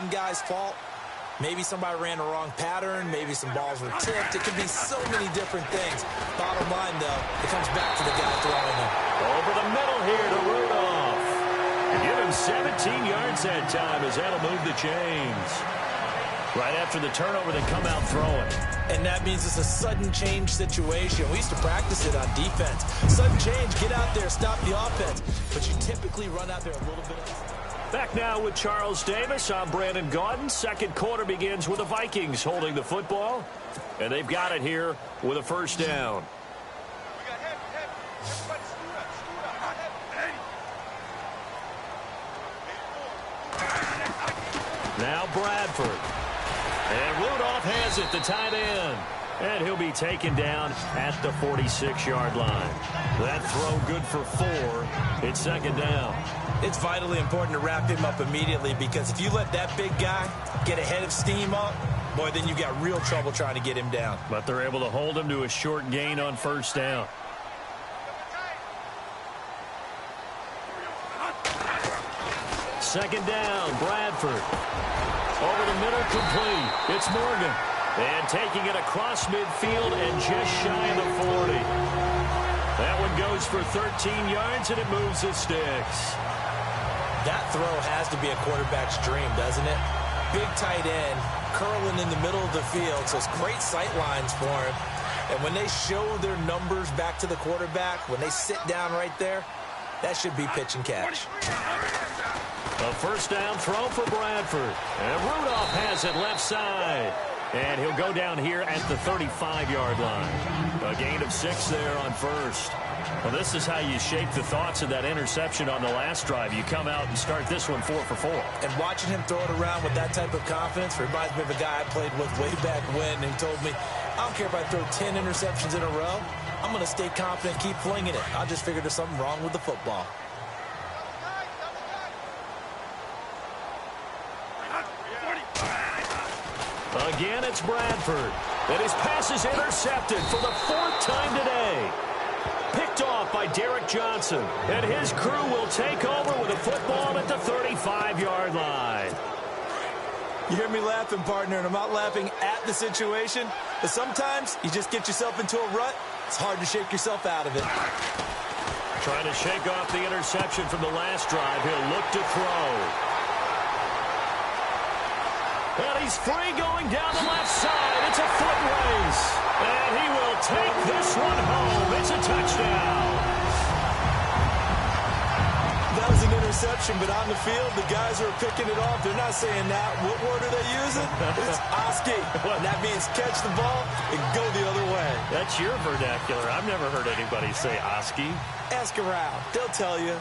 one guy's fault. Maybe somebody ran the wrong pattern. Maybe some balls were tipped. It could be so many different things. Bottom line, though, it comes back to the guy throwing them. Over the middle here to Rudolph. Give him 17 yards that time as that'll move the chains. Right after the turnover, they come out throwing. And that means it's a sudden change situation. We used to practice it on defense. Sudden change, get out there, stop the offense. But you typically run out there a little bit. Back now with Charles Davis. I'm Brandon Gaudin. Second quarter begins with the Vikings holding the football. And they've got it here with a first down. Now Bradford. And Rudolph has it, the tight end. And he'll be taken down at the 46-yard line. That throw good for 4. It's second down. It's vitally important to wrap him up immediately, because if you let that big guy get ahead of steam up, boy, then you got real trouble trying to get him down. But they're able to hold him to a short gain on first down. Second down, Bradford. Over the middle, complete. It's Morgan. And taking it across midfield and just shy of the 40. That one goes for 13 yards, and it moves the sticks. That throw has to be a quarterback's dream, doesn't it? Big tight end, curling in the middle of the field, so it's great sight lines for him. And when they show their numbers back to the quarterback, when they sit down right there, that should be pitch and catch. A first down throw for Bradford. And Rudolph has it left side. And he'll go down here at the 35-yard line. A gain of 6 there on first. Well, this is how you shape the thoughts of that interception on the last drive. You come out and start this one 4 for 4. And watching him throw it around with that type of confidence reminds me of a guy I played with way back when, and he told me, I don't care if I throw 10 interceptions in a row. I'm going to stay confident, keep flinging it. I just figured there's something wrong with the football. Again, it's Bradford. And his pass is intercepted for the 4th time today. Picked off by Derek Johnson. And his crew will take over with a football at the 35-yard line. You hear me laughing, partner, and I'm not laughing at the situation. But sometimes you just get yourself into a rut. It's hard to shake yourself out of it. Trying to shake off the interception from the last drive. He'll look to throw. And he's free going down the left side. It's a foot race. And he will take this one home. It's a touchdown. That was an interception, but on the field, the guys who are picking it off, they're not saying that. What word are they using? It's Oski. And that means catch the ball and go the other way. That's your vernacular. I've never heard anybody say Oski. Ask around. They'll tell you.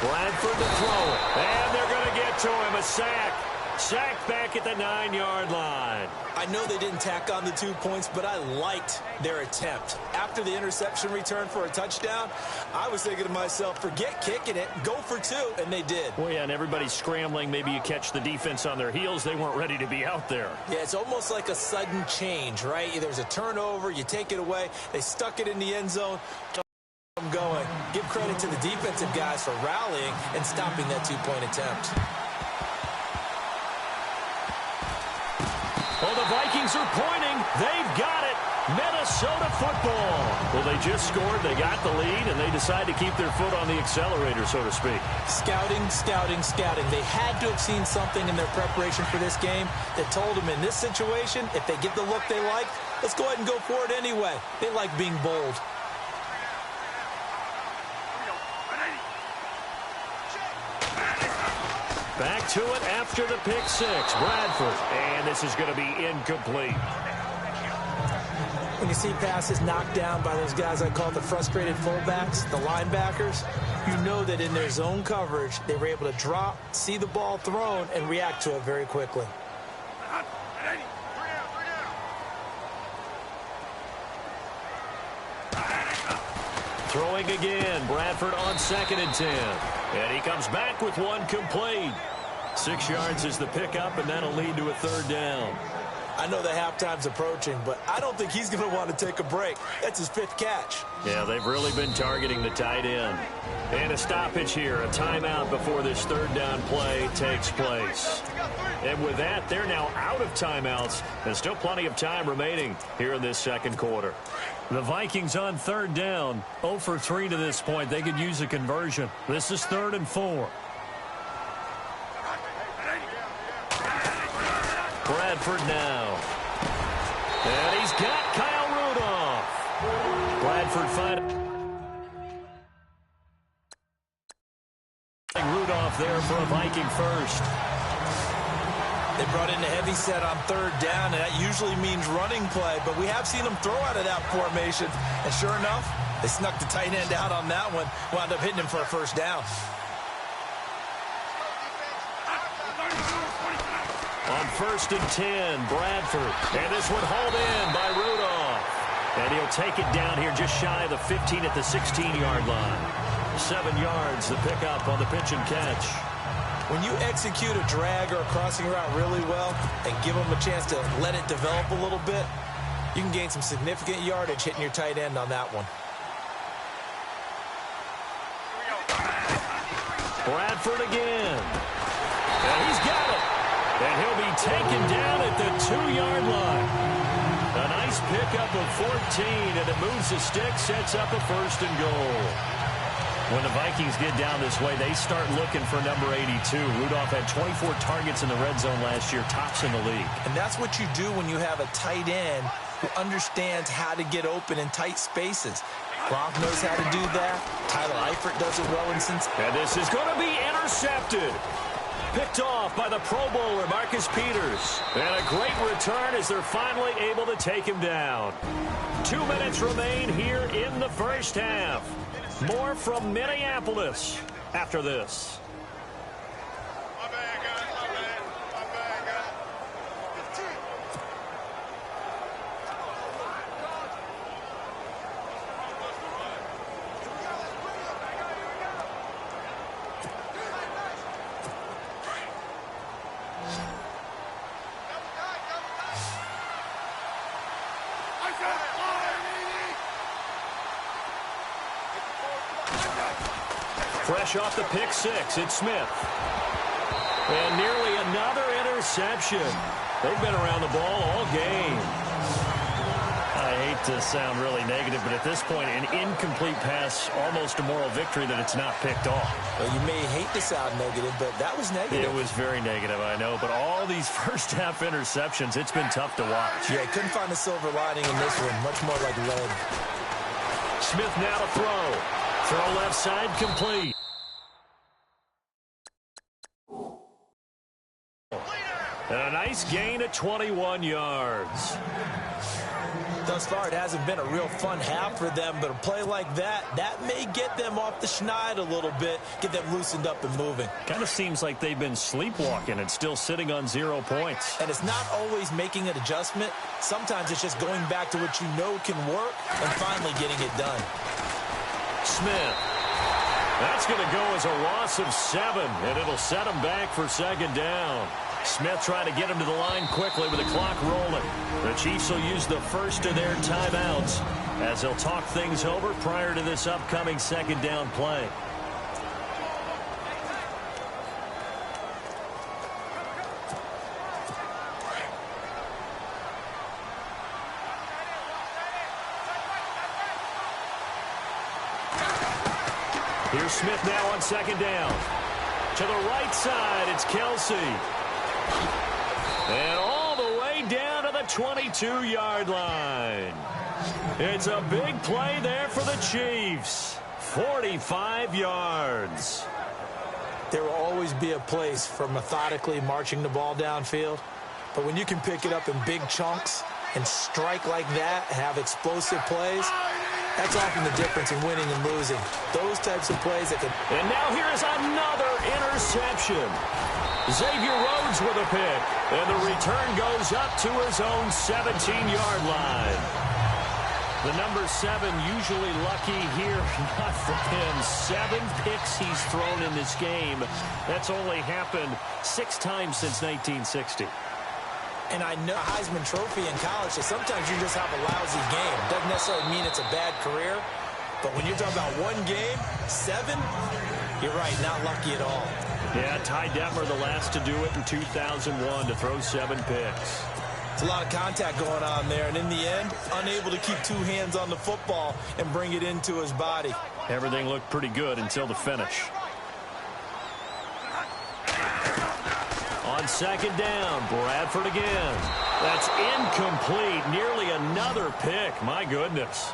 Bradford to throw it. And they're going to get to him. A sack. Sacked back at the 9-yard line. I know they didn't tack on the 2 points, but I liked their attempt. After the interception return for a touchdown, I was thinking to myself, forget kicking it, go for 2, and they did. Well, yeah, and everybody's scrambling. Maybe you catch the defense on their heels. They weren't ready to be out there. Yeah, it's almost like a sudden change, right? There's a turnover, you take it away, they stuck it in the end zone. Going. Give credit to the defensive guys for rallying and stopping that 2-point attempt. Well, the Vikings are pointing. They've got it. Minnesota football. Well, they just scored. They got the lead, and they decide to keep their foot on the accelerator, so to speak. Scouting, scouting, scouting. They had to have seen something in their preparation for this game that told them in this situation, if they get the look they like, let's go ahead and go for it anyway. They like being bold. Back to it after the pick 6. Bradford. And this is going to be incomplete. When you see passes knocked down by those guys I call the frustrated fullbacks, the linebackers, you know that in their zone coverage, they were able to drop, see the ball thrown, and react to it very quickly. Throwing again. Bradford on 2nd and 10. And he comes back with one complete. 6 yards is the pickup, and that'll lead to a 3rd down. I know the halftime's approaching, but I don't think he's going to want to take a break. That's his 5th catch. Yeah, they've really been targeting the tight end. And a stoppage here, a timeout before this 3rd down play takes place. And with that, they're now out of timeouts. There's still plenty of time remaining here in this 2nd quarter. The Vikings on 3rd down, 0 for 3 to this point. They could use a conversion. This is 3rd and 4. Bradford now. And he's got Kyle Rudolph. Bradford fighting. Rudolph there for a Viking first. They brought in a heavy set on 3rd down, and that usually means running play, but we have seen them throw out of that formation. And sure enough, they snuck the tight end out on that one, wound up hitting him for a 1st down. On 1st and 10, Bradford. And this one hauled in by Rudolph. And he'll take it down here just shy of the 15 at the 16-yard line. 7 yards, the pickup on the pitch and catch. When you execute a drag or a crossing route really well and give them a chance to let it develop a little bit, you can gain some significant yardage hitting your tight end on that one. Bradford again. And he's got it. And he'll be taken down at the 2-yard line. A nice pickup of 14, and it moves the stick, sets up a 1st and goal. When the Vikings get down this way, they start looking for number 82. Rudolph had 24 targets in the red zone last year, tops in the league. And that's what you do when you have a tight end who understands how to get open in tight spaces. Gronk knows how to do that. Tyler Eifert does it well in Cincinnati. And this is going to be intercepted. Picked off by the Pro Bowler, Marcus Peters. And a great return as they're finally able to take him down. 2 minutes remain here in the 1st half. More from Minneapolis after this. Fresh off the pick 6, it's Smith. And nearly another interception. They've been around the ball all game. I hate to sound really negative, but at this point, an incomplete pass, almost a moral victory that it's not picked off. Well, you may hate to sound negative, but that was negative. It was very negative, I know. But all these 1st half interceptions, it's been tough to watch. Yeah, couldn't find a silver lining in this one. Much more like lead. Smith now to throw. Throw left side complete. And a nice gain of 21 yards. Thus far, it hasn't been a real fun half for them, but a play like that may get them off the schneid a little bit, get them loosened up and moving. Kind of seems like they've been sleepwalking and still sitting on 0 points. And it's not always making an adjustment. Sometimes it's just going back to what you know can work and finally getting it done. Smith. That's going to go as a loss of 7, and it'll set him back for 2nd down. Smith trying to get him to the line quickly with the clock rolling. The Chiefs will use the first of their timeouts as they'll talk things over prior to this upcoming 2nd down play. Here's Smith now on 2nd down. To the right side, it's Kelsey. And all the way down to the 22-yard line. It's a big play there for the Chiefs. 45 yards. There will always be a place for methodically marching the ball downfield. But when you can pick it up in big chunks and strike like that, have explosive plays, that's often the difference in winning and losing. Those types of plays that can... And now here is another interception. Xavier Rhodes with a pick. And the return goes up to his own 17-yard line. The number 7 usually lucky here. Not for him. 7 picks he's thrown in this game. That's only happened 6 times since 1960. And I know a Heisman Trophy in college, so sometimes you just have a lousy game. Doesn't necessarily mean it's a bad career. But when you're talking about one game, 7, you're right, not lucky at all. Yeah, Ty Detmer, the last to do it in 2001, to throw 7 picks. It's a lot of contact going on there, and in the end, unable to keep 2 hands on the football and bring it into his body. Everything looked pretty good until the finish. On second down, Bradford again. That's incomplete. Nearly another pick. My goodness.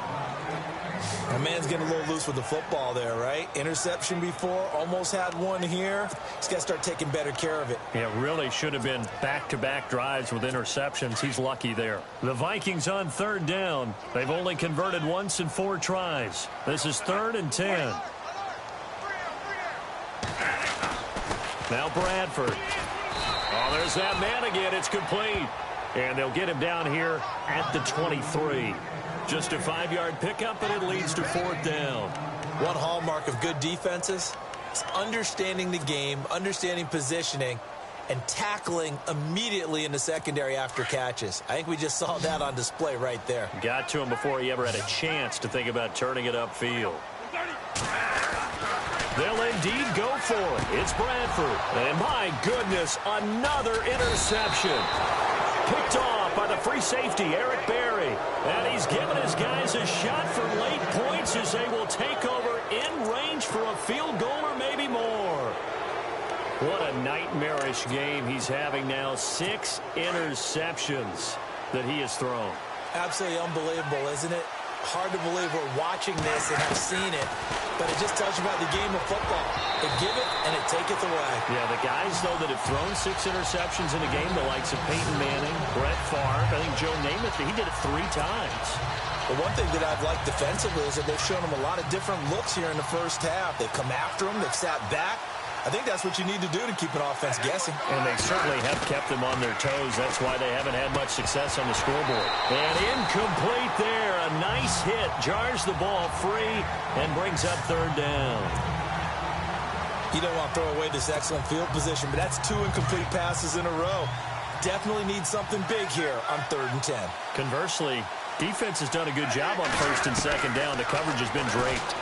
A man's getting a little loose with the football there, right? Interception before, almost had one here. He's got to start taking better care of it. Yeah, really should have been back-to-back drives with interceptions. He's lucky there. The Vikings on third down. They've only converted once in 4 tries. This is 3rd and 10. Now Bradford. Oh, there's that man again. It's complete. And they'll get him down here at the 23. Just a 5-yard pickup, and it leads to 4th down. One hallmark of good defenses is understanding the game, understanding positioning, and tackling immediately in the secondary after catches. I think we just saw that on display right there. Got to him before he ever had a chance to think about turning it upfield. They'll indeed go for it. It's Bradford. And my goodness, another interception. Picked off by the free safety, Eric Berry. And he's given his guys a shot for late points as they will take over in range for a field goal or maybe more. What a nightmarish game he's having now. 6 interceptions that he has thrown. Absolutely unbelievable, isn't it? Hard to believe we're watching this and have seen it, but it just tells you about the game of football. They give it and it taketh away. Yeah, the guys, though, that have thrown 6 interceptions in a game, the likes of Peyton Manning, Brett Favre, I think Joe Namath, he did it 3 times. The one thing that I've liked defensively is that they've shown them a lot of different looks here in the first half. They've come after them, they've sat back. I think that's what you need to do to keep an offense guessing. And they certainly have kept them on their toes. That's why they haven't had much success on the scoreboard. And incomplete there. A nice hit. Jars the ball free and brings up 3rd down. You don't want to throw away this excellent field position, but that's 2 incomplete passes in a row. Definitely need something big here on 3rd and 10. Conversely, defense has done a good job on 1st and 2nd down. The coverage has been draped.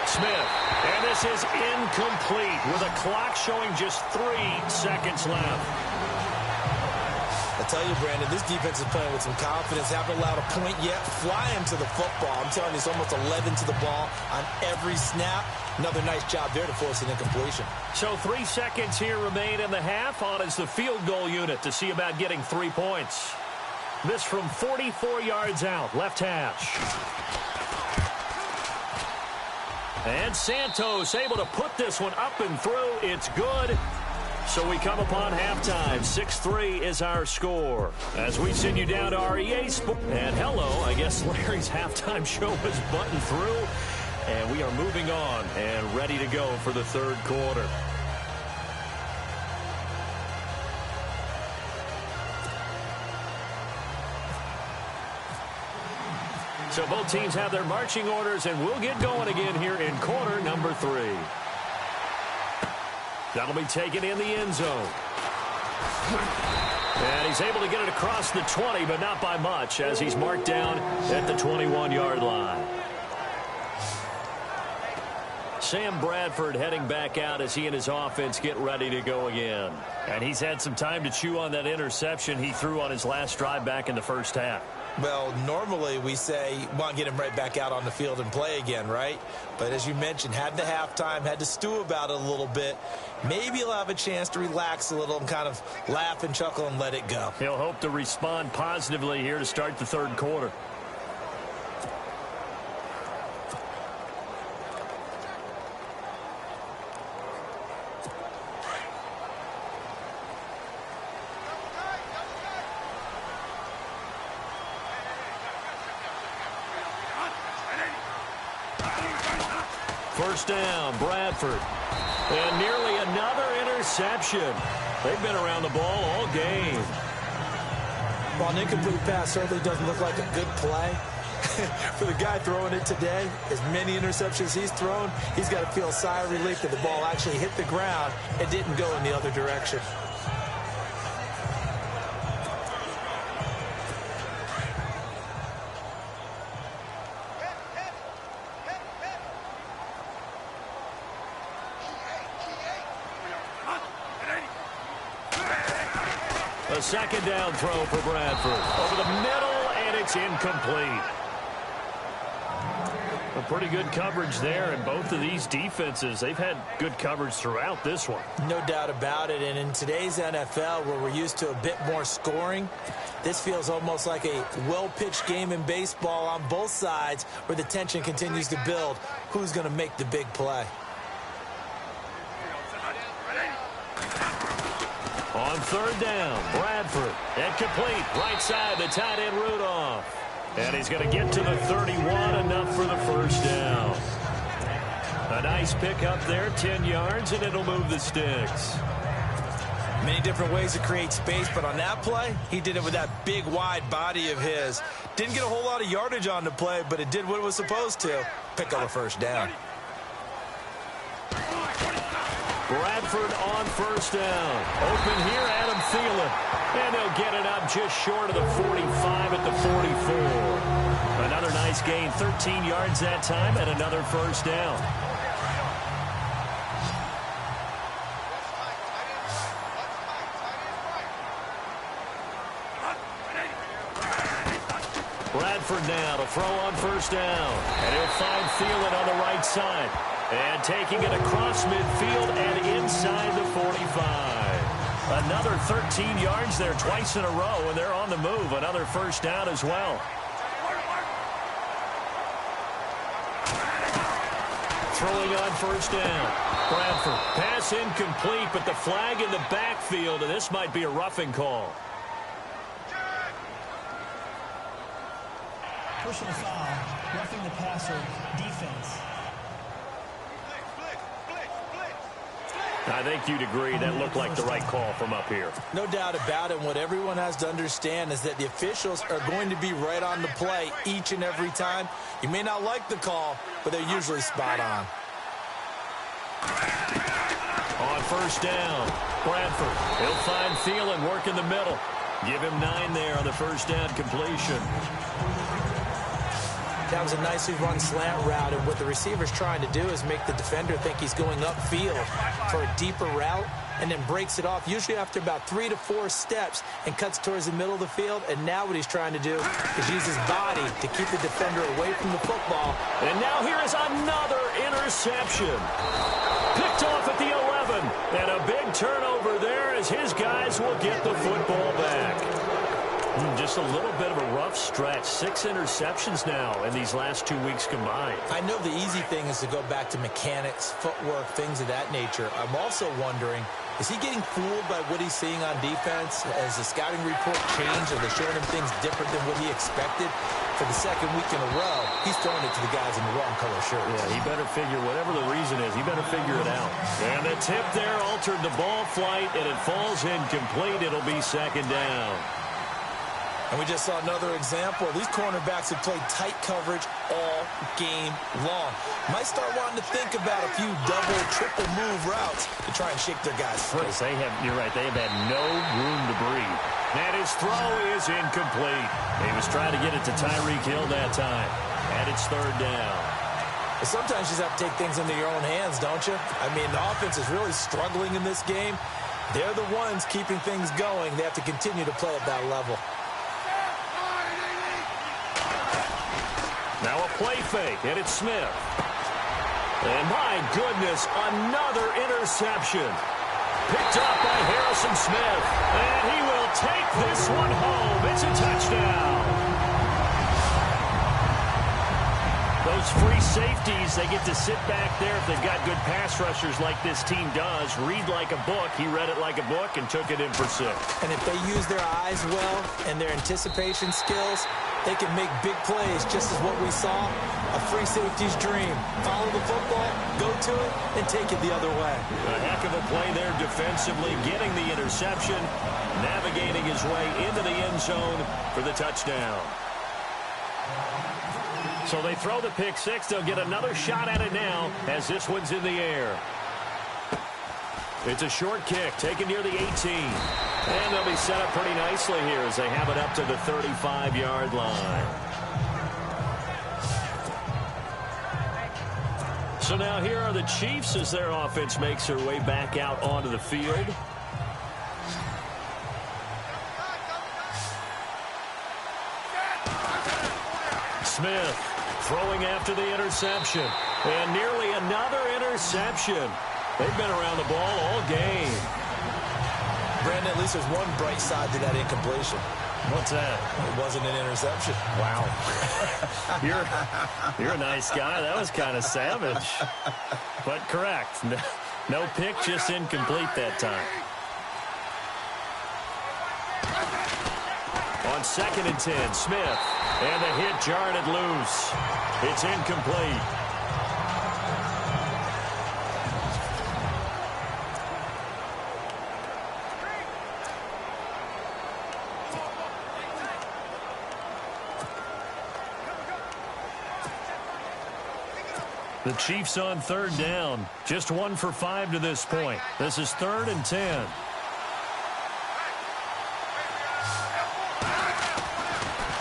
Smith, and this is incomplete with a clock showing just 3 seconds left. I tell you, Brandon, this defense is playing with some confidence. Haven't allowed a point yet. Flying to the football. I'm telling you, it's almost 11 to the ball on every snap. Another nice job there to force an incompletion. So 3 seconds here remain in the half. On is the field goal unit to see about getting 3 points. This from 44 yards out, left hash. And Santos able to put this one up and through. It's good. So we come upon halftime. 6-3 is our score. As we send you down to our EA Sports. And hello, I guess Larry's halftime show is buttoned through. And we are moving on and ready to go for the 3rd quarter. So both teams have their marching orders, and we'll get going again here in quarter number 3. That'll be taken in the end zone. And he's able to get it across the 20, but not by much, as he's marked down at the 21-yard line. Sam Bradford heading back out as he and his offense get ready to go again. And he's had some time to chew on that interception he threw on his last drive back in the first half. Well, normally we say, want to get him right back out on the field and play again, right? But as you mentioned, had the halftime, had to stew about it a little bit. Maybe he'll have a chance to relax a little and kind of laugh and chuckle and let it go. He'll hope to respond positively here to start the 3rd quarter. First down, Bradford. And nearly another interception. They've been around the ball all game. While an incomplete pass certainly doesn't look like a good play, for the guy throwing it today, as many interceptions he's thrown, he's got to feel a sigh of relief that the ball actually hit the ground and didn't go in the other direction. A second down throw for Bradford. Over the middle, and it's incomplete. A pretty good coverage there, and both of these defenses, they've had good coverage throughout this one. No doubt about it, and in today's NFL, where we're used to a bit more scoring, this feels almost like a well-pitched game in baseball on both sides where the tension continues to build. Who's going to make the big play? On third down, Bradford. Incomplete. Right side, the tight end Rudolph. And he's going to get to the 31, enough for the first down. A nice pick up there, 10 yards, and it'll move the sticks. Many different ways to create space, but on that play, he did it with that big, wide body of his. Didn't get a whole lot of yardage on the play, but it did what it was supposed to. Pick up a first down. Bradford on first down. Open here, Adam Thielen. And they'll get it up just short of the 45 at the 44. Another nice gain, 13 yards that time, and another first down. Bradford now to throw on first down. And he'll find Thielen on the right side. And taking it across midfield and inside the 45. Another 13 yards there twice in a row, and they're on the move. Another first down as well. Throwing on first down. Bradford. Pass incomplete, but the flag in the backfield, and this might be a roughing call. Personal foul, roughing the passer, defense. I think you'd agree that looked like the right call from up here. No doubt about it. What everyone has to understand is that the officials are going to be right on the play each and every time. You may not like the call, but they're usually spot on. On first down, Bradford. He'll find Thielen working the middle. Give him 9 there on the first down completion. That was a nicely run slant route, and what the receiver's trying to do is make the defender think he's going upfield for a deeper route, and then breaks it off, usually after about 3 to 4 steps, and cuts towards the middle of the field. And now what he's trying to do is use his body to keep the defender away from the football. And now here is another interception. Picked off at the 11, and a big turnover there as his guys will get the football back. Just a little bit of a rough stretch. 6 interceptions now in these last 2 weeks combined. I know the easy thing is to go back to mechanics, footwork, things of that nature. I'm also wondering, is he getting fooled by what he's seeing on defense? Has the scouting report changed? Are they showing him things different than what he expected? For the second week in a row, he's throwing it to the guys in the wrong color shirts. Yeah, he better figure, whatever the reason is, he better figure it out. And the tip there altered the ball flight, and it falls incomplete. It'll be second down. And we just saw another example. These cornerbacks have played tight coverage all game long. Might start wanting to think about a few double, triple move routes to try and shake their guys free. You're right, they have had no room to breathe. And his throw is incomplete. He was trying to get it to Tyreek Hill that time. And it's third down. But sometimes you just have to take things into your own hands, don't you? I mean, the offense is really struggling in this game. They're the ones keeping things going. They have to continue to play at that level. Now a play fake, and it's Smith. And my goodness, another interception. Picked up by Harrison Smith. And he will take this one home. It's a touchdown. Those free safeties, they get to sit back there if they've got good pass rushers like this team does. Read like a book. He read it like a book and took it in for 6. And if they use their eyes well and their anticipation skills, they can make big plays, just as what we saw. A free safety's dream. Follow the football, go to it, and take it the other way. A heck of a play there defensively, getting the interception, navigating his way into the end zone for the touchdown. So they throw the pick 6. They'll get another shot at it now as this one's in the air. It's a short kick taken near the 18. And they'll be set up pretty nicely here as they have it up to the 35-yard line. So now here are the Chiefs as their offense makes their way back out onto the field. Smith throwing after the interception. And nearly another interception. They've been around the ball all game. Brandon, at least there's one bright side to that incompletion. What's that? It wasn't an interception. Wow. You're a nice guy. That was kind of savage. But correct. No pick, just incomplete that time. On 2nd and 10, Smith. And the hit jarred it loose. It's incomplete. The Chiefs on 3rd down. Just 1 for 5 to this point. This is 3rd and 10.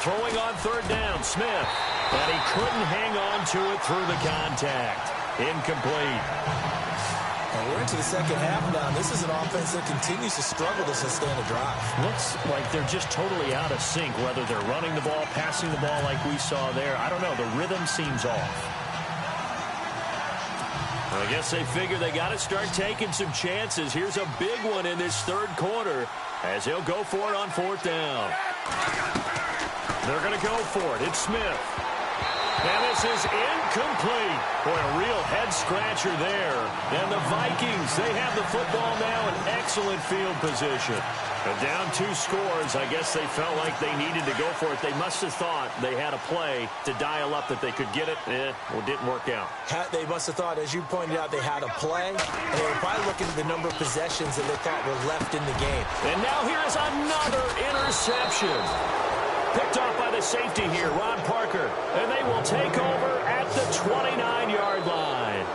Throwing on 3rd down, Smith. And he couldn't hang on to it through the contact. Incomplete. And we're into the second half now. This is an offense that continues to struggle to sustain a drive. Looks like they're just totally out of sync, whether they're running the ball, passing the ball like we saw there. I don't know. The rhythm seems off. I guess they figure they got to start taking some chances. Here's a big one in this 3rd quarter as he'll go for it on 4th down. They're going to go for it. It's Smith. And this is incomplete. Boy, a real head-scratcher there. And the Vikings, they have the football now in excellent field position. And down 2 scores, I guess they felt like they needed to go for it. They must have thought they had a play to dial up that they could get it. Well, it didn't work out. They must have thought, as you pointed out, they had a play. And they were probably looking at the number of possessions that they thought were left in the game. And now here's another interception. Picked off by the safety here, Ron Parker. And they will take over at the 29-yard line.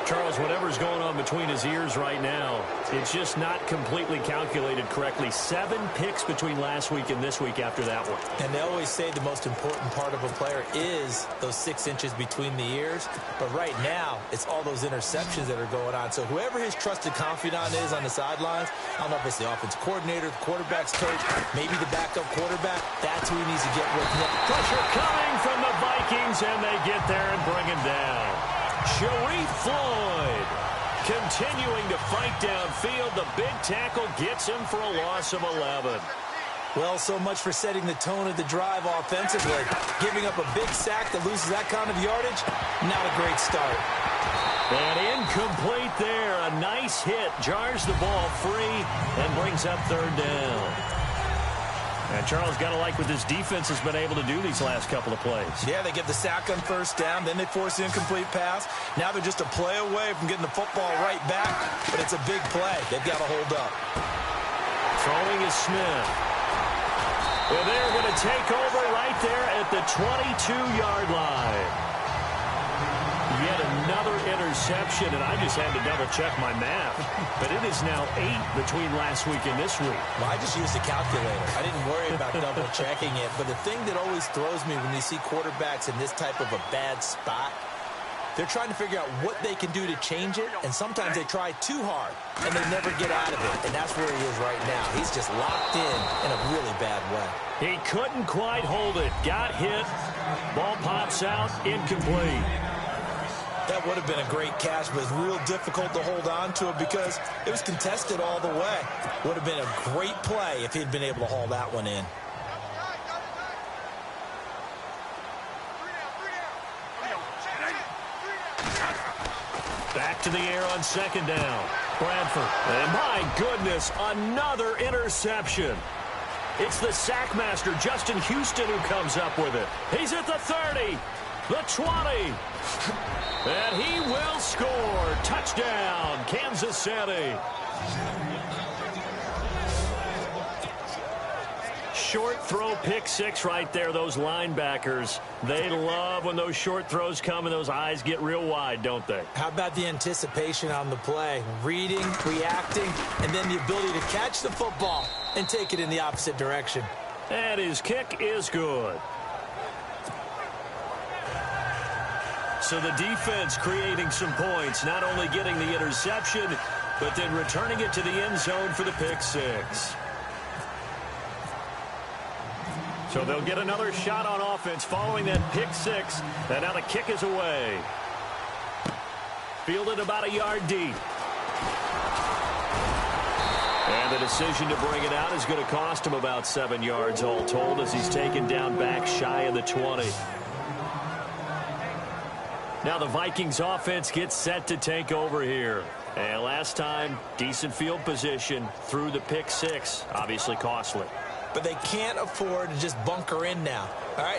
Charles, whatever's going on between his ears right now, it's just not completely calculated correctly. 7 picks between last week and this week after that one. And they always say the most important part of a player is those 6 inches between the ears. But right now, it's all those interceptions that are going on. So whoever his trusted confidant is on the sidelines, I don't know if it's the offensive coordinator, the quarterback's coach, maybe the backup quarterback, that's who he needs to get with him. Pressure coming from the Vikings, and they get there and bring him down. Sharif Floyd continuing to fight downfield. The big tackle gets him for a loss of 11. Well, so much for setting the tone of the drive offensively. Giving up a big sack that loses that kind of yardage, not a great start. And incomplete there. A nice hit. Jars the ball free and brings up 3rd down. And Charles, got to like what this defense has been able to do these last couple of plays. Yeah, they get the sack on 1st down, then they force the incomplete pass. Now they're just a play away from getting the football right back, but it's a big play. They've got to hold up. Throwing is Smith. And they're going to take over right there at the 22-yard line. Yet another interception, and I just had to double-check my math. But it is now 8 between last week and this week. Well, I just used a calculator. I didn't worry about double-checking it. But the thing that always throws me when you see quarterbacks in this type of a bad spot, they're trying to figure out what they can do to change it, and sometimes they try too hard, and they never get out of it. And that's where he is right now. He's just locked in a really bad way. He couldn't quite hold it. Got hit. Ball pops out. Incomplete. That would have been a great catch, but it's real difficult to hold on to it because it was contested all the way. Would have been a great play if he'd been able to haul that one in. Back to the air on 2nd down. Bradford. And my goodness, another interception. It's the sackmaster, Justin Houston, who comes up with it. He's at the 30, the 20. And he will score. Touchdown, Kansas City. Short throw, pick 6 right there. Those linebackers, they love when those short throws come and those eyes get real wide, don't they? How about the anticipation on the play? Reading, reacting, and then the ability to catch the football and take it in the opposite direction. And his kick is good. So the defense creating some points, not only getting the interception, but then returning it to the end zone for the pick 6. So they'll get another shot on offense following that pick six. And now the kick is away. Fielded about a yard deep. And the decision to bring it out is going to cost him about 7 yards all told as he's taken down back shy of the 20. Now the Vikings offense gets set to take over here. And last time, decent field position through the pick six. Obviously costly. But they can't afford to just bunker in now. All right,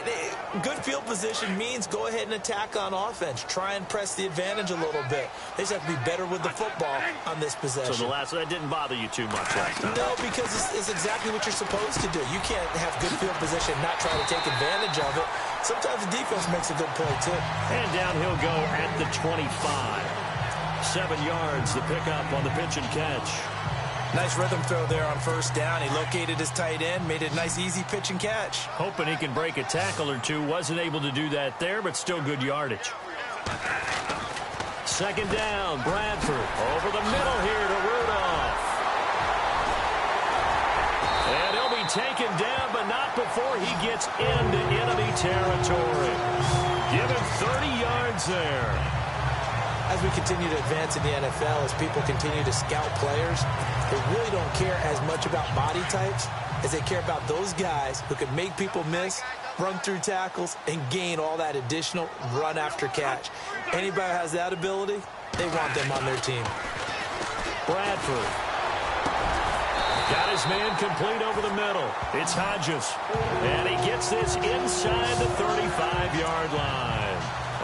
good field position means go ahead and attack on offense. Try and press the advantage a little bit. They just have to be better with the football on this possession. So that didn't bother you too much last time? No, because it's exactly what you're supposed to do. You can't have good field position and not try to take advantage of it. Sometimes the defense makes a good play, too. And down he'll go at the 25. 7 yards, the pickup on the pitch and catch. Nice rhythm throw there on first down. He located his tight end, made it a nice, easy pitch and catch. Hoping he can break a tackle or two. Wasn't able to do that there, but still good yardage. Second down, Bradford. Over the middle here to Rudolph. And he'll be taken down, but not before he gets into enemy territory. Give him 30 yards there. As we continue to advance in the NFL, as people continue to scout players, they really don't care as much about body types as they care about those guys who can make people miss, run through tackles, and gain all that additional run after catch. Anybody who has that ability, they want them on their team. Bradford. Got his man complete over the middle. It's Hodges. And he gets this inside the 35-yard line.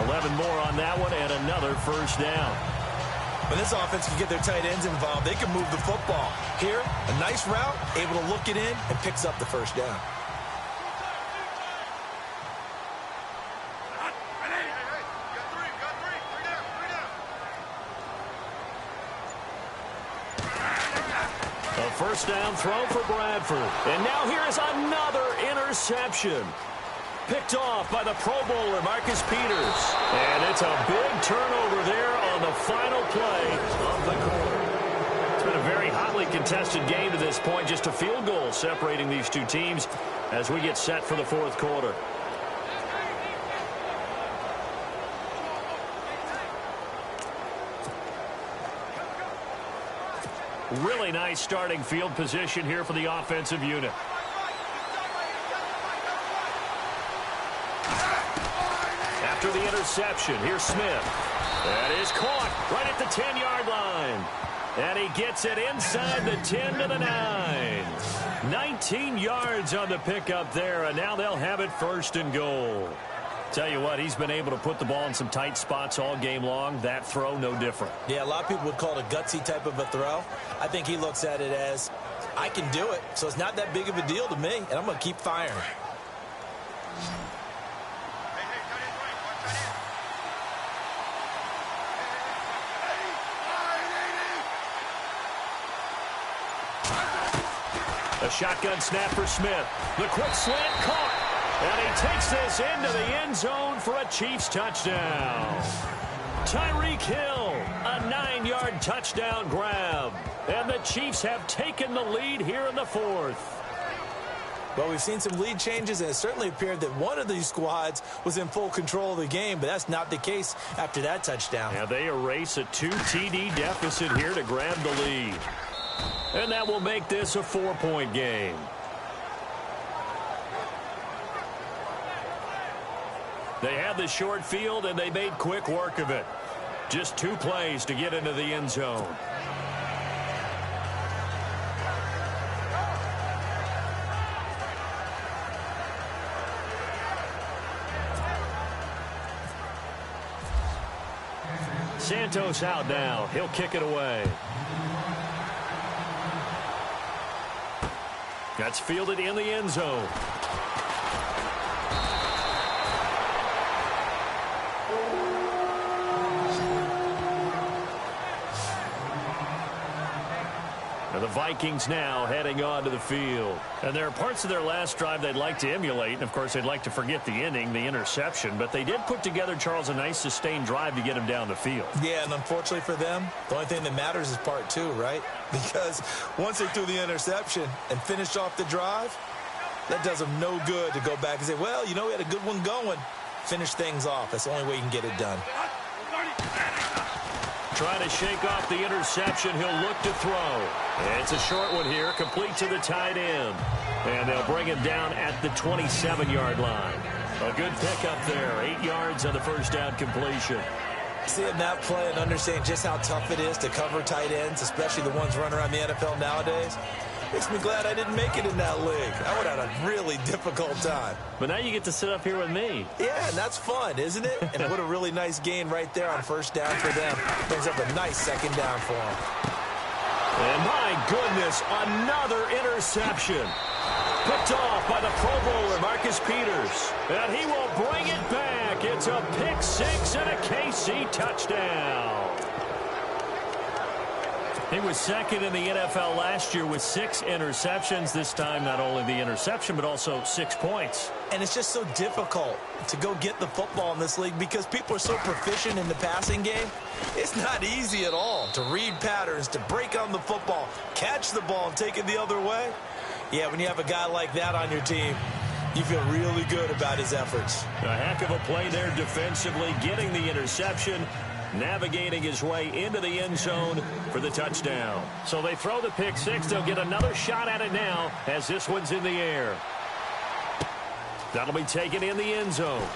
11 more on that one and another first down. When this offense can get their tight ends involved, they can move the football. Here, a nice route, able to look it in, and picks up the first down. A first down throw for Bradford. And now here is another interception. Picked off by the Pro Bowler, Marcus Peters. And it's a big turnover there on the final play of the quarter. It's been a very hotly contested game to this point. Just a field goal separating these two teams as we get set for the fourth quarter. Really nice starting field position here for the offensive unit. After the interception, here's Smith. That is caught right at the 10-yard line. And he gets it inside the 10 to the 9. 19 yards on the pickup there, and now they'll have it first and goal. Tell you what, he's been able to put the ball in some tight spots all game long. That throw, no different. Yeah, a lot of people would call it a gutsy type of a throw. I think he looks at it as, I can do it, so it's not that big of a deal to me, and I'm going to keep firing. A shotgun snap for Smith. The quick slant caught. And he takes this into the end zone for a Chiefs touchdown. Tyreek Hill, a 9-yard touchdown grab. And the Chiefs have taken the lead here in the fourth. Well, we've seen some lead changes, and it certainly appeared that one of these squads was in full control of the game, but that's not the case after that touchdown. Now they erase a 2 TD deficit here to grab the lead. And that will make this a 4-point game. They had the short field, and they made quick work of it. Just 2 plays to get into the end zone. Santos out now. He'll kick it away. That's fielded in the end zone. And the Vikings now heading onto the field. And there are parts of their last drive they'd like to emulate. And, of course, they'd like to forget the inning, the interception. But they did put together, Charles, a nice sustained drive to get him down the field. Yeah, and unfortunately for them, the only thing that matters is part 2, right? Because once they threw the interception and finished off the drive, That does him no good to go back and say, well, you know, we had a good one going. Finish things off. That's the only way you can get it done. Trying to shake off the interception. He'll look to throw. It's a short one here, complete to the tight end. And they'll bring him down at the 27-yard line. A good pickup there, 8 yards on the first down completion. Seeing that play and understanding just how tough it is to cover tight ends, especially the ones running around the NFL nowadays, makes me glad I didn't make it in that league. I would have had a really difficult time. But now you get to sit up here with me. Yeah, and that's fun, isn't it? And what a really nice gain right there on first down for them. Brings up a nice second down for them. And my goodness, another interception. Picked off by the Pro Bowler, Marcus Peters. And he will bring it back. It's a pick six and a KC touchdown. He was second in the NFL last year with 6 interceptions. This time, not only the interception, but also 6 points. And it's just so difficult to go get the football in this league because people are so proficient in the passing game. It's not easy at all to read patterns, to break on the football, catch the ball, and take it the other way. Yeah, when you have a guy like that on your team, you feel really good about his efforts. A heck of a play there defensively, getting the interception, navigating his way into the end zone for the touchdown. So they throw the pick six. They'll get another shot at it now as this one's in the air. That'll be taken in the end zone.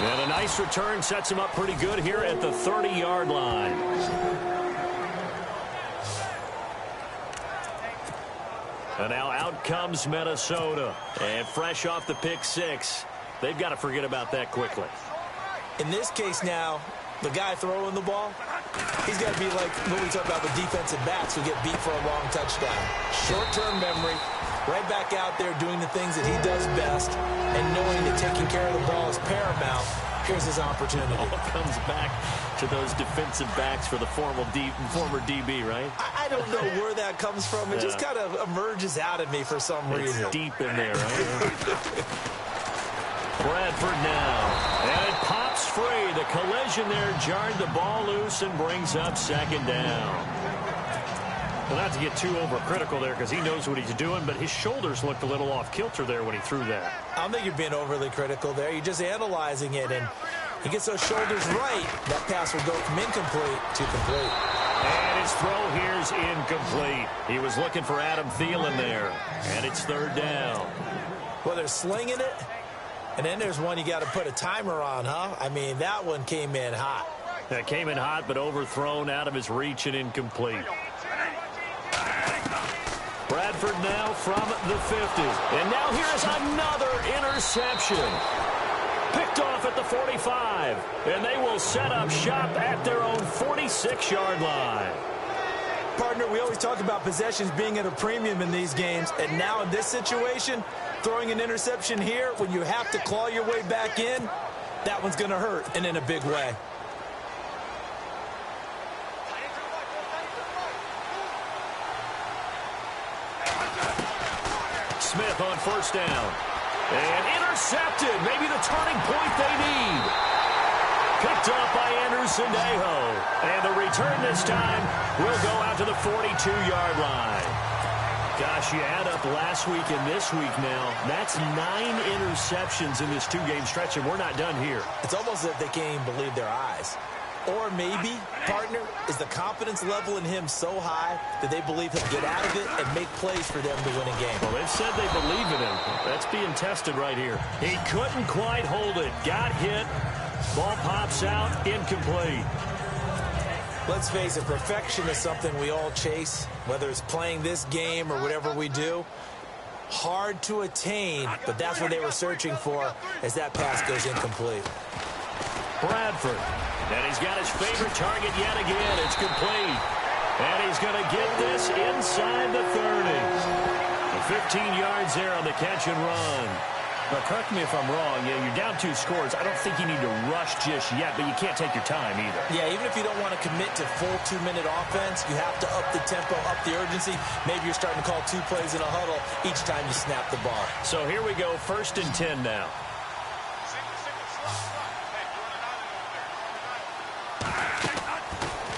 And a nice return sets him up pretty good here at the 30-yard line. And now out comes Minnesota. And fresh off the pick six, they've got to forget about that quickly. In this case now, the guy throwing the ball, he's got to be like when we talk about the defensive backs who get beat for a long touchdown. Short-term memory, right back out there doing the things that he does best, and knowing that taking care of the ball is paramount. Here's his opportunity. All comes back to those defensive backs for the former DB, right? I don't know where that comes from. It just kind of emerges out of me for some reason. It's deep in there, right? Bradford now. And it pops free. The collision there jarred the ball loose and brings up second down. Well, not to get too overcritical there because he knows what he's doing, but his shoulders looked a little off kilter there when he threw that. I don't think you're being overly critical there. You're just analyzing it, and he gets those shoulders right. That pass will go from incomplete to complete. And his throw here's incomplete. He was looking for Adam Thielen there, and it's third down. Well, they're slinging it, and then there's one you got to put a timer on, huh? I mean, that one came in hot. That came in hot, but overthrown out of his reach and incomplete. Bradford now from the 50. And now here's another interception. Picked off at the 45. And they will set up shop at their own 46-yard line. Partner, we always talk about possessions being at a premium in these games. And now in this situation, throwing an interception here when you have to claw your way back in, that one's going to hurt, and in a big way. Smith on first down. And intercepted. Maybe the turning point they need. Picked up by Anderson-Dejo. And the return this time will go out to the 42-yard line. Gosh, you add up last week and this week now. That's 9 interceptions in this 2-game stretch, and we're not done here. It's almost as if they can't even believe their eyes. Or maybe, partner, is the confidence level in him so high that they believe he'll get out of it and make plays for them to win a game. Well, they've said they believe in him. That's being tested right here. He couldn't quite hold it. Got hit. Ball pops out. Incomplete. Let's face it, perfection is something we all chase, whether it's playing this game or whatever we do. Hard to attain, but that's what they were searching for as that pass goes incomplete. Bradford. And he's got his favorite target yet again. It's complete. And he's going to get this inside the 30. 15 yards there on the catch and run. But correct me if I'm wrong. Yeah, you're down 2 scores. I don't think you need to rush just yet, but you can't take your time either. Yeah, even if you don't want to commit to full 2-minute offense, you have to up the tempo, up the urgency. Maybe you're starting to call 2 plays in a huddle each time you snap the ball. So here we go, 1st and 10 now.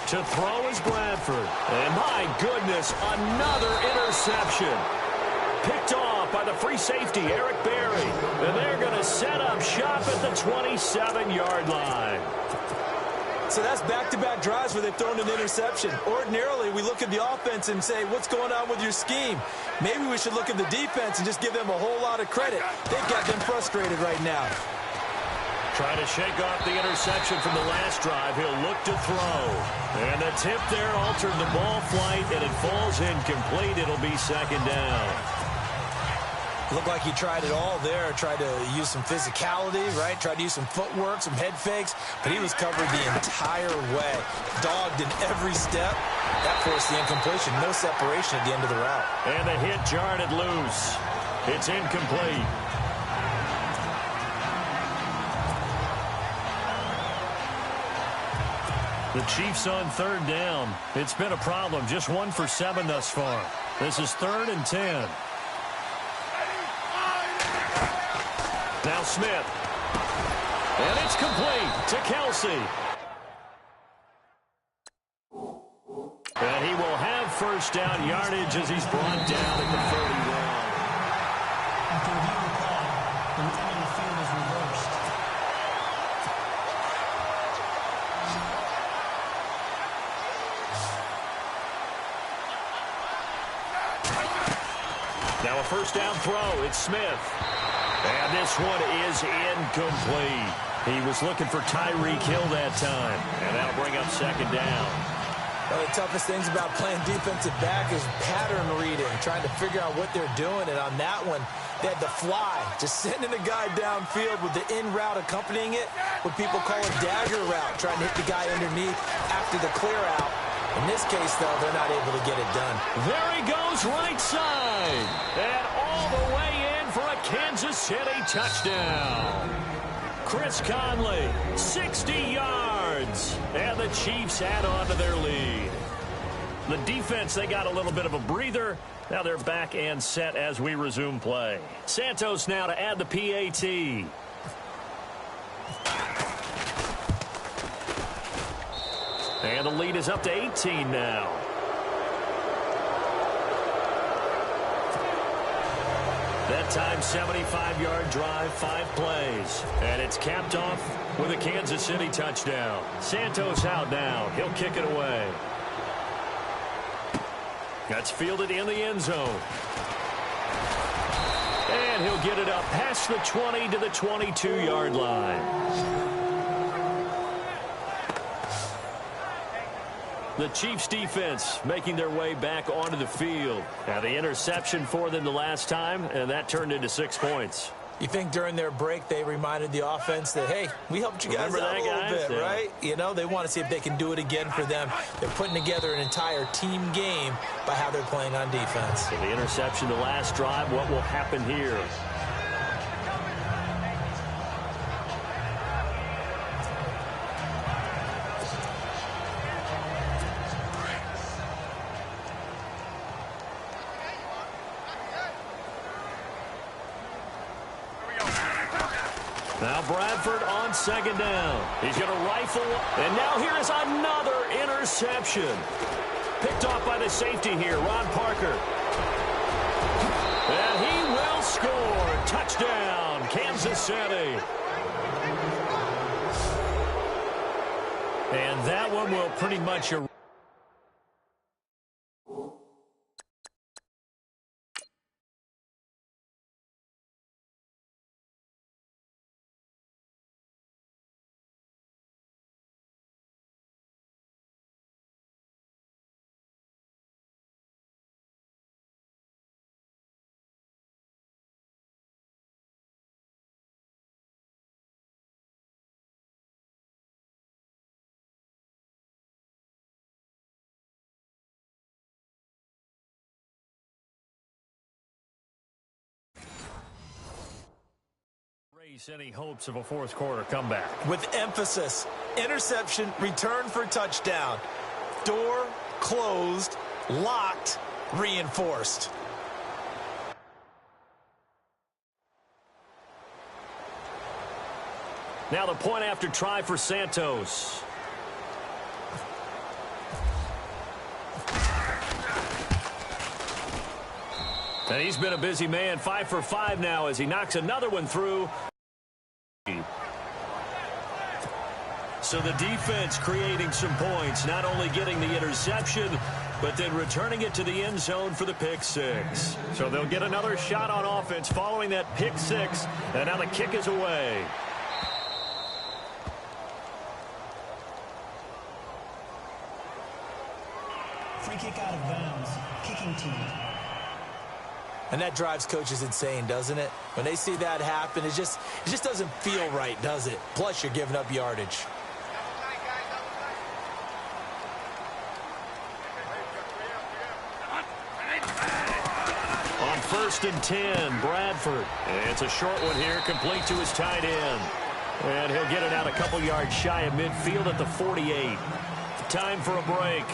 To To throw is Bradford. And my goodness, another interception. Picked off by the free safety, Eric Berry. And they're going to set up shop at the 27-yard line. So that's back-to-back drives where they've thrown an interception. Ordinarily, we look at the offense and say, what's going on with your scheme? Maybe we should look at the defense and just give them a whole lot of credit. They've got them frustrated right now. Trying to shake off the interception from the last drive. He'll look to throw. And the tip there altered the ball flight, and it falls incomplete. It'll be second down. Looked like he tried it all there. Tried to use some physicality, right? Tried to use some footwork, some head fakes, but he was covered the entire way. Dogged in every step. That forced the incompletion. No separation at the end of the route. And the hit jarred it loose. It's incomplete. The Chiefs on third down. It's been a problem. Just 1 for 7 thus far. This is 3rd and 10. Now Smith. And it's complete to Kelsey. And he will have first down yardage as he's brought down at the 31. After review the call, the line on the field is reversed. Now a first down throw. It's Smith. And this one is incomplete. He was looking for Tyreek Hill that time. And that'll bring up second down. One of the toughest things about playing defensive back is pattern reading, trying to figure out what they're doing. And on that one, they had the fly, just sending a guy downfield with the in route accompanying it, what people call a dagger route, trying to hit the guy underneath after the clear out. In this case, though, they're not able to get it done. There he goes, right side. And all the way in for a Kansas City touchdown. Chris Conley, 60 yards. And the Chiefs add on to their lead. The defense, they got a little bit of a breather. Now they're back and set as we resume play. Santos now to add the PAT. And the lead is up to 18 now. That time, 75-yard drive, 5 plays. And it's capped off with a Kansas City touchdown. Santos out now. He'll kick it away. That's fielded in the end zone. And he'll get it up past the 20 to the 22-yard line. The Chiefs defense making their way back onto the field. Now the interception for them the last time, and that turned into 6 points. You think during their break they reminded the offense that, hey, we helped you guys out a little bit, right? You know, they want to see if they can do it again for them. They're putting together an entire team game by how they're playing on defense. So the interception the last drive, what will happen here? Now Bradford on second down. He's going to rifle. And now here is another interception. Picked off by the safety here, Ron Parker. And he will score. Touchdown, Kansas City. And that one will pretty much... any hopes of a fourth quarter comeback. With emphasis, interception, return for touchdown. Door closed, locked, reinforced. Now the point after try for Santos. And he's been a busy man, 5 for 5 now as he knocks another one through. So the defense creating some points, not only getting the interception, but then returning it to the end zone for the pick six. So they'll get another shot on offense following that pick six, and now the kick is away. Free kick out of bounds. Kicking team. And that drives coaches insane, doesn't it? When they see that happen, it just doesn't feel right, does it? Plus, you're giving up yardage. On 1st and 10, Bradford. And it's a short one here, complete to his tight end. And he'll get it out a couple yards shy of midfield at the 48. Time for a break.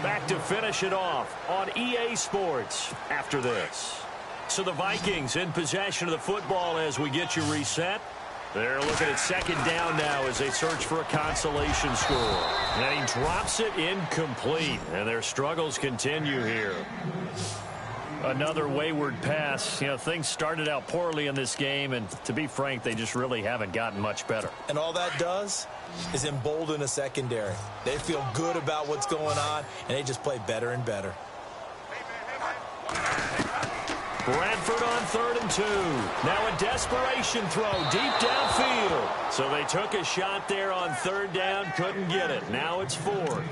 Back to finish it off on EA Sports after this. So the Vikings in possession of the football as we get you reset. They're looking at 2nd down now as they search for a consolation score. And he drops it incomplete. And their struggles continue here. Another wayward pass. You know, things started out poorly in this game, and to be frank, they just really haven't gotten much better. And all that does is embolden a secondary. They feel good about what's going on, and they just play better and better. Bradford on 3rd and 2. Now a desperation throw deep downfield. So they took a shot there on 3rd down, couldn't get it. Now it's 4th.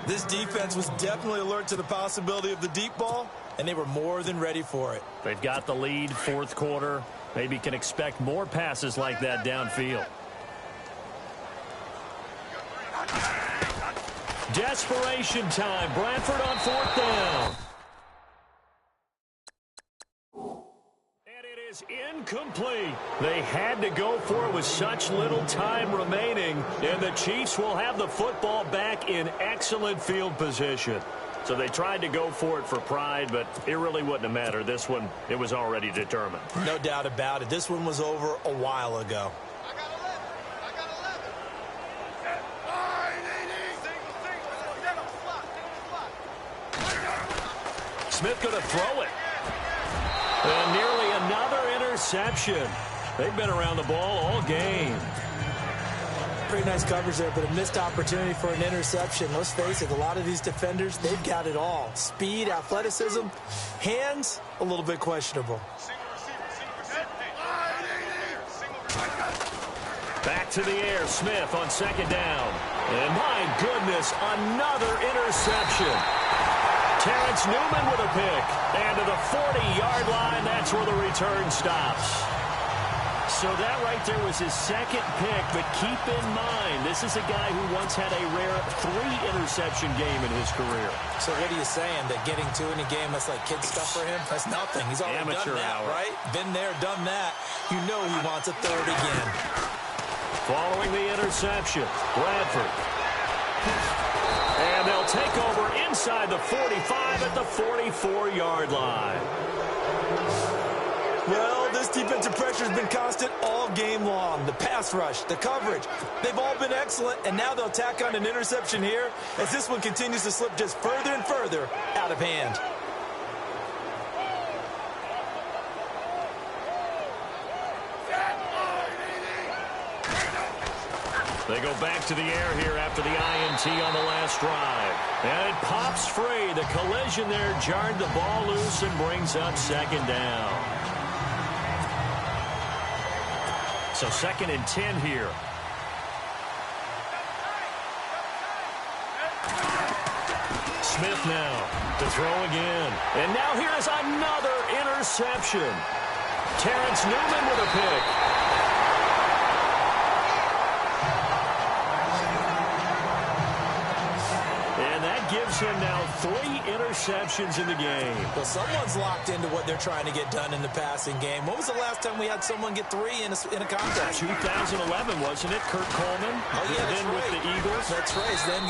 This defense was definitely alert to the possibility of the deep ball, and they were more than ready for it. They've got the lead, 4th quarter. Maybe can expect more passes like that downfield. Desperation time. Bradford on 4th down. And it is incomplete. They had to go for it with such little time remaining, and the Chiefs will have the football back in excellent field position. So they tried to go for it for pride, but it really wouldn't have mattered. This one, it was already determined. No doubt about it. This one was over a while ago. Smith going to throw it. And nearly another interception. They've been around the ball all game. Pretty nice coverage there, but a missed opportunity for an interception. Let's face it, a lot of these defenders, they've got it all. Speed, athleticism, hands, a little bit questionable. Back to the air, Smith on 2nd down. And my goodness, another interception. Terrence Newman with a pick. And to the 40-yard line, that's where the return stops. So that right there was his 2nd pick, but keep in mind, this is a guy who once had a rare 3-interception game in his career. So what are you saying, that getting 2 in a game, that's like kid stuff for him? That's nothing. He's already Amateur done that, hour. right? Been there, done that. You know he wants a 3rd again. Following the interception, Bradford. And they'll take over inside the 45 at the 44-yard line. Well, this defensive pressure has been constant all game long. The pass rush, the coverage, they've all been excellent, and now they'll tack on an interception here as this one continues to slip just further and further out of hand. They go back to the air here after the INT on the last drive. And it pops free. The collision there jarred the ball loose and brings up 2nd down. So 2nd and 10 here. Smith now to throw again. And now here's another interception. Terrence Newman with a pick. Gives him now 3 interceptions in the game. Well, someone's locked into what they're trying to get done in the passing game. When was the last time we had someone get 3 in a contest? 2011, wasn't it? Kurt Coleman. Oh, yeah, that's then right. with the Eagles. That's right. Then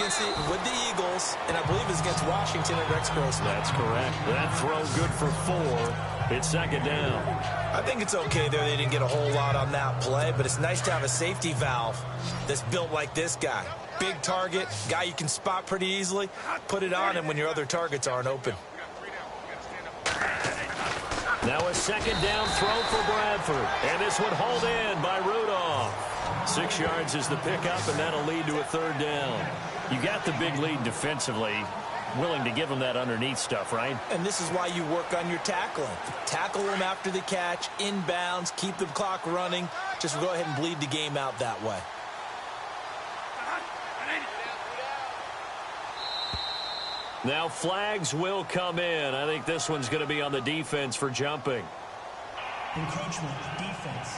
with the Eagles, and I believe it's against Washington at Rex Grossman. That's correct. That throw good for 4. It's 2nd down. I think it's okay there. They didn't get a whole lot on that play, but it's nice to have a safety valve that's built like this guy. Big target, guy you can spot pretty easily. Put it on him when your other targets aren't open. Now a second down throw for Bradford. And this one hauled in by Rudolph. 6 yards is the pickup, and that'll lead to a third down. You got the big lead defensively. Willing to give them that underneath stuff, right? And this is why you work on your tackling. Tackle them after the catch, inbounds, keep the clock running. Just go ahead and bleed the game out that way. Now flags will come in. I think this one's going to be on the defense for jumping. Encroachment, defense.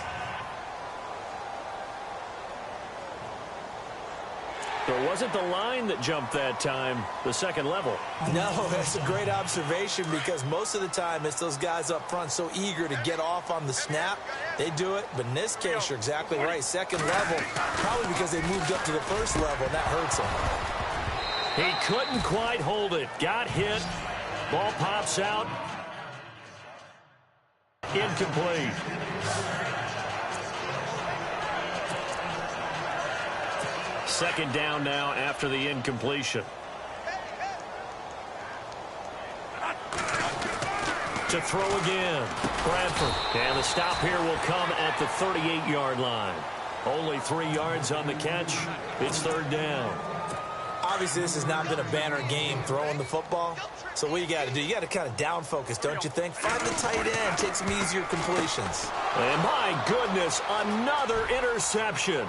So it wasn't the line that jumped that time, the second level. No, that's a great observation because most of the time it's those guys up front so eager to get off on the snap. They do it, but in this case, you're exactly right. Second level, probably because they moved up to the first level, and that hurts them. He couldn't quite hold it. Got hit. Ball pops out. Incomplete. Second down now after the incompletion. To throw again. Bradford. And the stop here will come at the 38-yard line. Only 3 yards on the catch. It's third down. Obviously, this has not been a banner game throwing the football. So what you got to do, you got to kind of down focus, don't you think? Find the tight end, take some easier completions. And my goodness, another interception.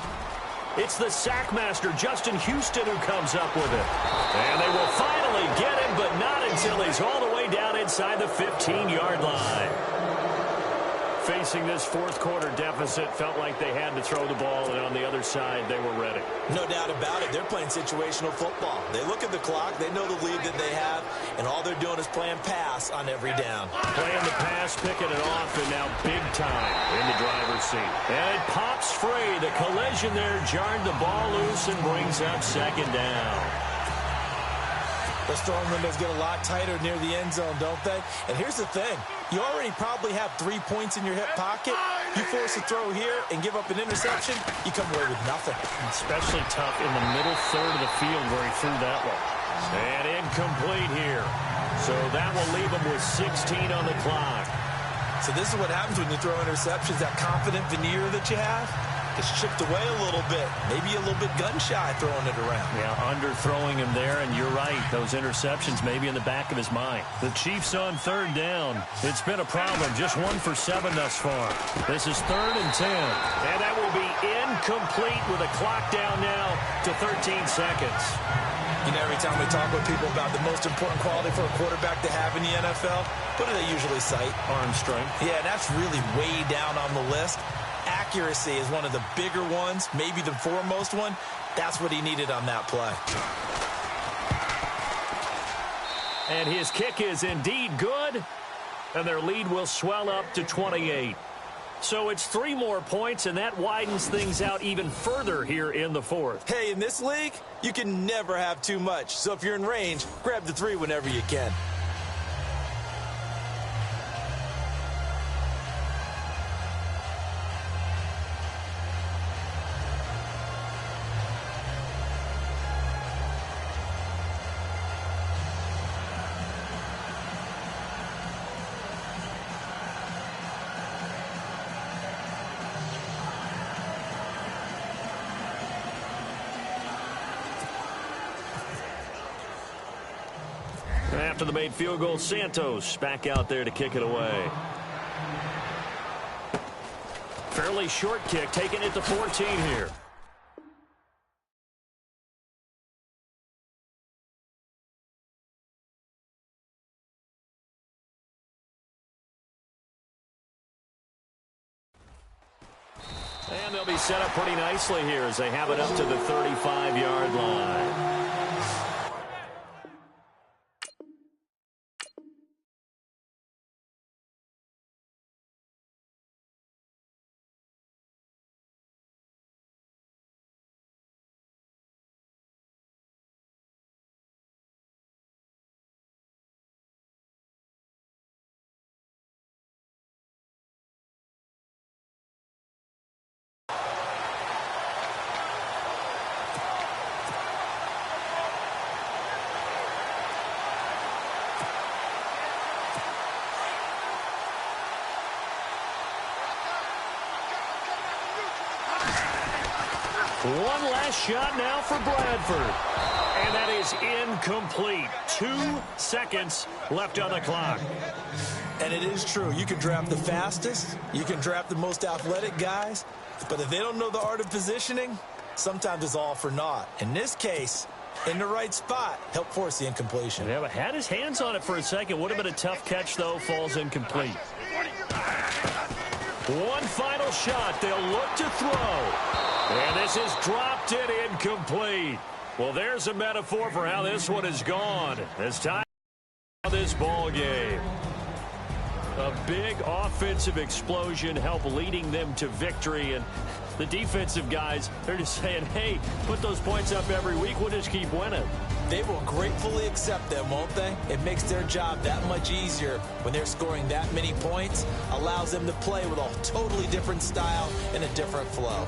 It's the sackmaster, Justin Houston, who comes up with it. And they will finally get him, but not until he's all the way down inside the 15-yard line. Facing this fourth quarter deficit, felt like they had to throw the ball, and on the other side, they were ready. No doubt about it. They're playing situational football. They look at the clock, they know the lead that they have, and all they're doing is playing pass on every down. Playing the pass, picking it off, and now big time in the driver's seat. And it pops free. The collision there jarred the ball loose and brings up second down. Those throwing windows get a lot tighter near the end zone, don't they? And here's the thing. You already probably have 3 points in your hip pocket. You force a throw here and give up an interception, you come away with nothing. Especially tough in the middle third of the field where he threw that one. And incomplete here. So that will leave him with 16 on the clock. So this is what happens when you throw interceptions, that confident veneer that you have. It's chipped away a little bit. Maybe a little bit gun-shy throwing it around. Yeah, underthrowing him there, and you're right. Those interceptions may be in the back of his mind. The Chiefs on third down. It's been a problem. Just 1 for 7 thus far. This is 3rd and 10. And that will be incomplete with a clock down now to 13 seconds. You know, every time we talk with people about the most important quality for a quarterback to have in the NFL, what do they usually cite? Arm strength. Yeah, that's really way down on the list. Accuracy is one of the bigger ones, maybe the foremost one. That's what he needed on that play. And his kick is indeed good, and their lead will swell up to 28. So it's 3 more points, and that widens things out even further here in the fourth. Hey, in this league, you can never have too much. So if you're in range, grab the 3 whenever you can. After the made field goal, Santos back out there to kick it away. Fairly short kick, taking it to 14 here. And they'll be set up pretty nicely here as they have it up to the 35-yard line. One last shot now for Bradford. And that is incomplete. 2 seconds left on the clock. And it is true. You can draft the fastest. You can draft the most athletic guys. But if they don't know the art of positioning, sometimes it's all for naught. In this case, in the right spot, helped force the incompletion. Yeah, but had his hands on it for a second. Would have been a tough catch, though. Falls incomplete. One final shot. They'll look to throw. And this is dropped in incomplete. Well, there's a metaphor for how this one is gone. It's time for this ball game. A big offensive explosion helped leading them to victory. And the defensive guys, they're just saying, hey, put those points up every week. We'll just keep winning. They will gratefully accept them, won't they? It makes their job that much easier when they're scoring that many points. Allows them to play with a totally different style and a different flow.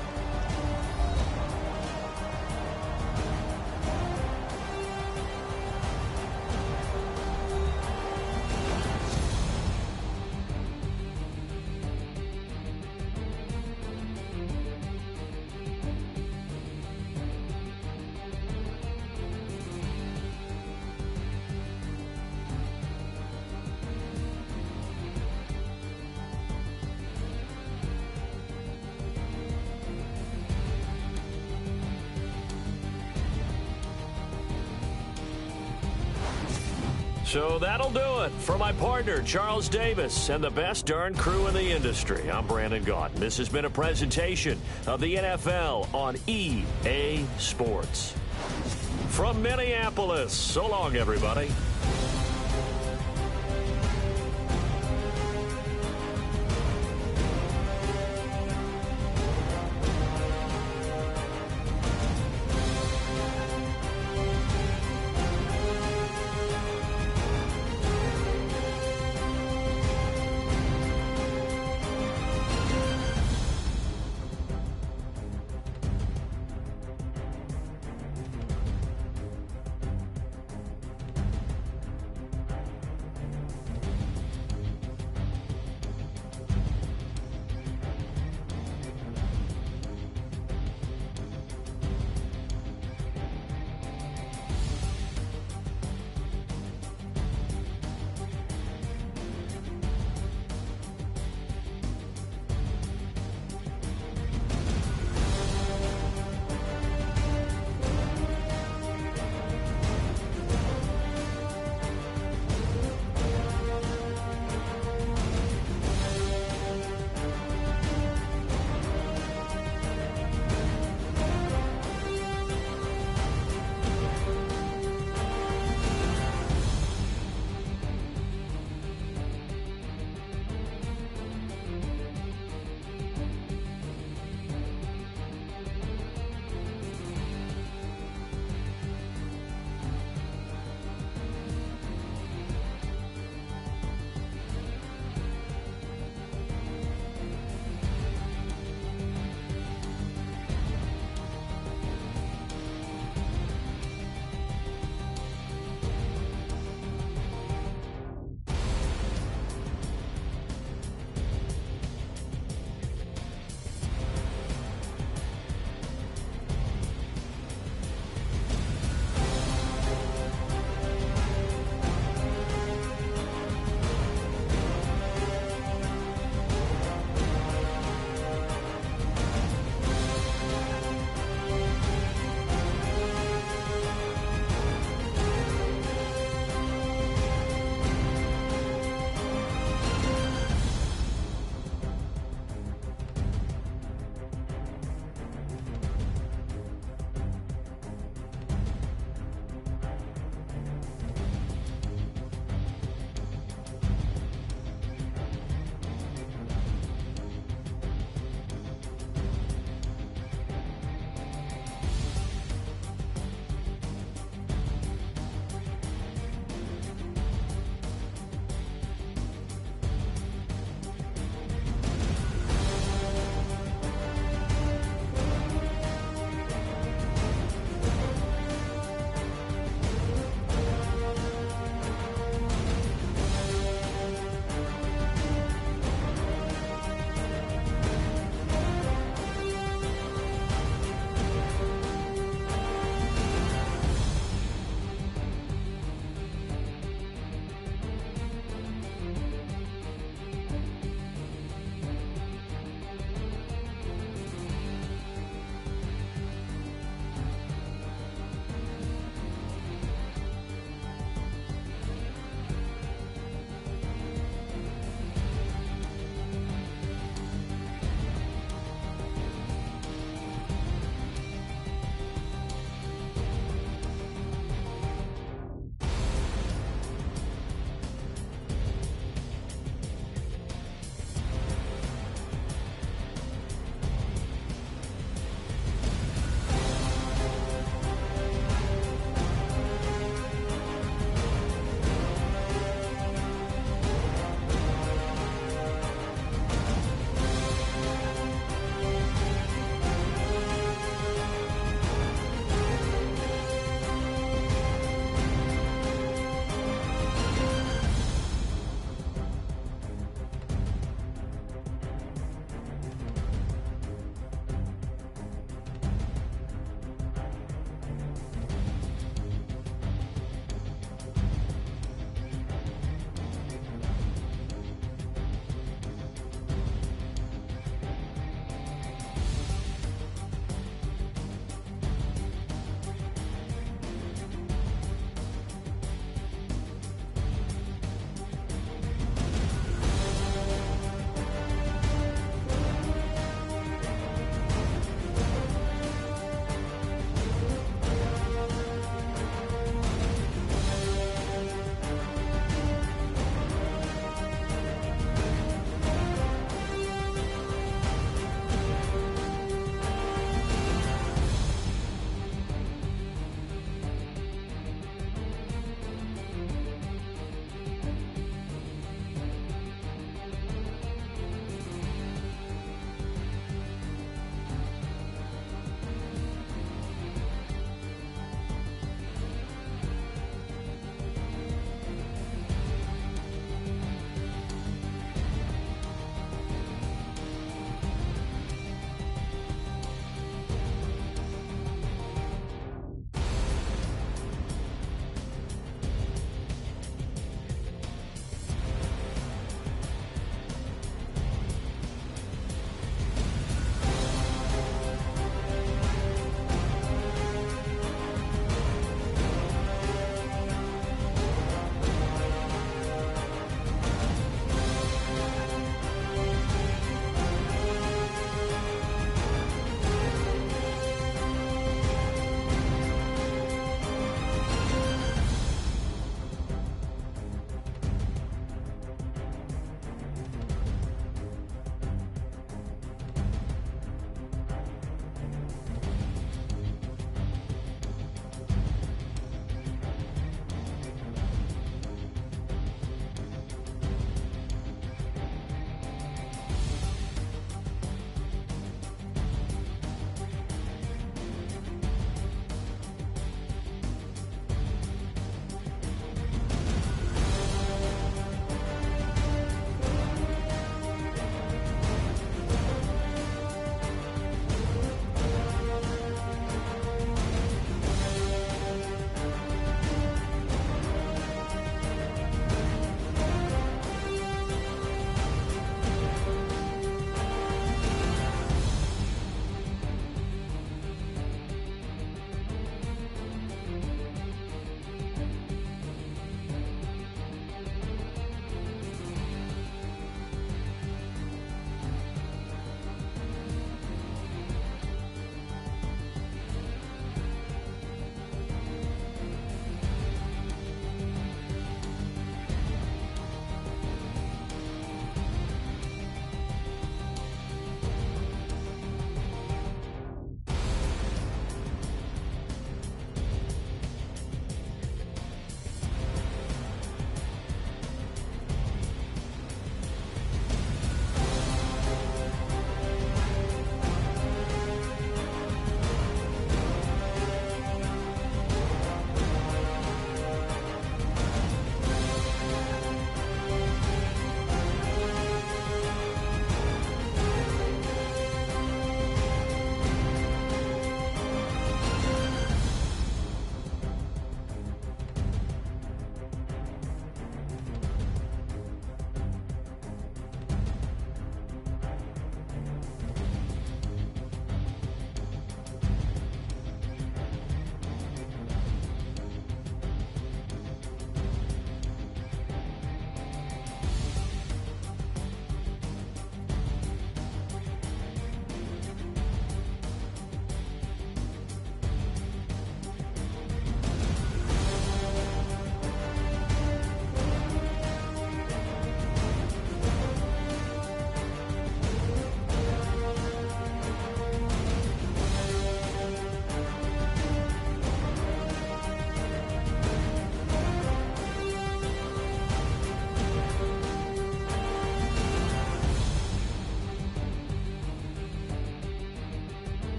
So that'll do it. For my partner, Charles Davis, and the best darn crew in the industry, I'm Brandon Gaudin. This has been a presentation of the NFL on EA Sports. From Minneapolis, so long, everybody.